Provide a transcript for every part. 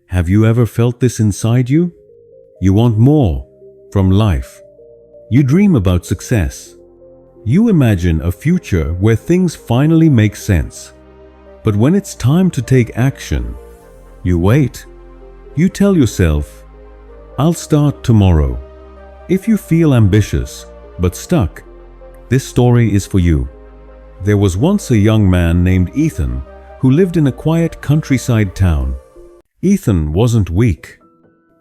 Have you ever felt this inside you? You want more from life. You dream about success. You imagine a future where things finally make sense. But when it's time to take action, you wait. You tell yourself, I'll start tomorrow. If you feel ambitious but stuck, this story is for you. There was once a young man named Ethan who lived in a quiet countryside town. Ethan wasn't weak.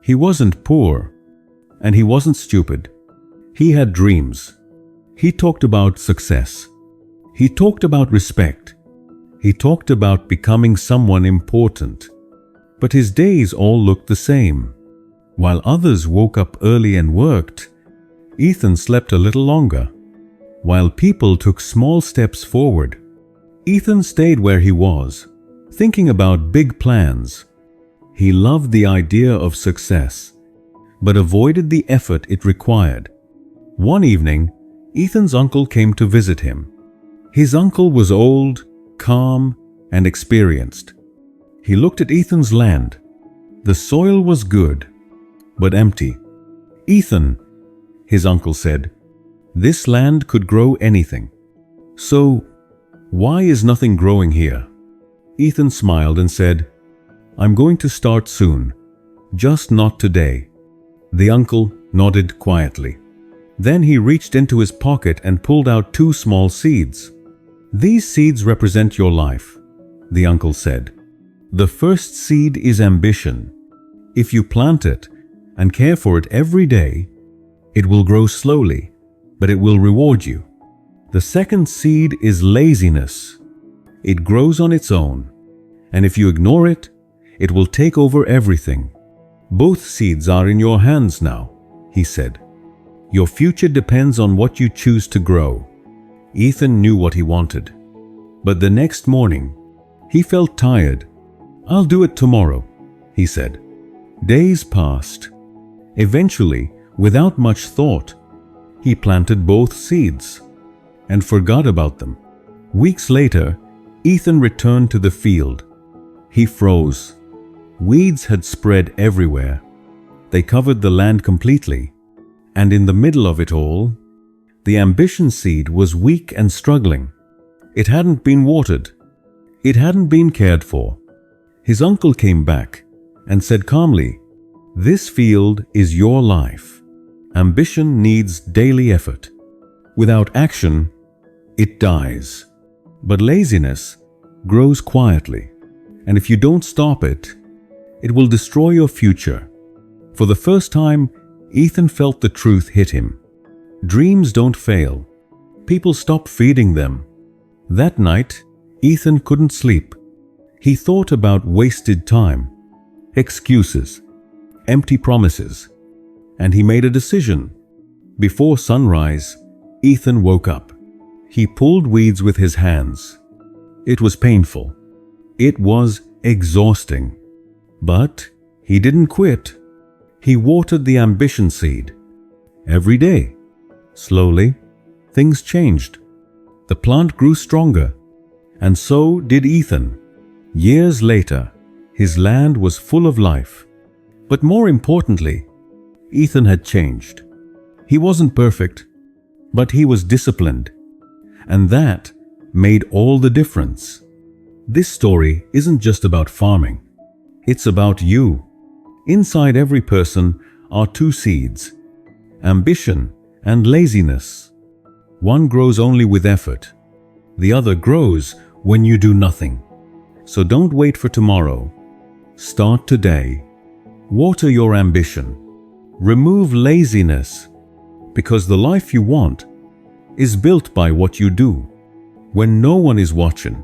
He wasn't poor. And he wasn't stupid. He had dreams. He talked about success. He talked about respect. He talked about becoming someone important. But his days all looked the same. While others woke up early and worked, Ethan slept a little longer. While people took small steps forward, Ethan stayed where he was, thinking about big plans. He loved the idea of success, but avoided the effort it required. One evening, Ethan's uncle came to visit him. His uncle was old, calm, and experienced. He looked at Ethan's land. The soil was good, but empty. "Ethan," his uncle said, "this land could grow anything. So, why is nothing growing here?" Ethan smiled and said, "I'm going to start soon, just not today." The uncle nodded quietly. Then he reached into his pocket and pulled out 2 small seeds. "These seeds represent your life," the uncle said. "The first seed is ambition. If you plant it and care for it every day, it will grow slowly, but it will reward you. The second seed is laziness. It grows on its own, and if you ignore it, it will take over everything. Both seeds are in your hands now," he said. "Your future depends on what you choose to grow." Ethan knew what he wanted. But the next morning, he felt tired. "I'll do it tomorrow," he said. Days passed. Eventually, without much thought, he planted both seeds and forgot about them. Weeks later, Ethan returned to the field. He froze. Weeds had spread everywhere. They covered the land completely. And in the middle of it all, the ambition seed was weak and struggling. It hadn't been watered. It hadn't been cared for. His uncle came back and said calmly, "This field is your life. Ambition needs daily effort. Without action, it dies. But laziness grows quietly. And if you don't stop it, it will destroy your future." For the first time, Ethan felt the truth hit him. Dreams don't fail. People stop feeding them. That night, Ethan couldn't sleep. He thought about wasted time, excuses, empty promises, and he made a decision. Before sunrise, Ethan woke up. He pulled weeds with his hands. It was painful. It was exhausting. But he didn't quit. He watered the ambition seed. Every day. Slowly, things changed. The plant grew stronger. And so did Ethan. Years later, his land was full of life. But more importantly, Ethan had changed. He wasn't perfect, but he was disciplined. And that made all the difference. This story isn't just about farming. It's about you. Inside every person are 2 seeds, ambition and laziness. One grows only with effort. The other grows when you do nothing. So don't wait for tomorrow. Start today. Water your ambition. Remove laziness, because the life you want is built by what you do when no one is watching.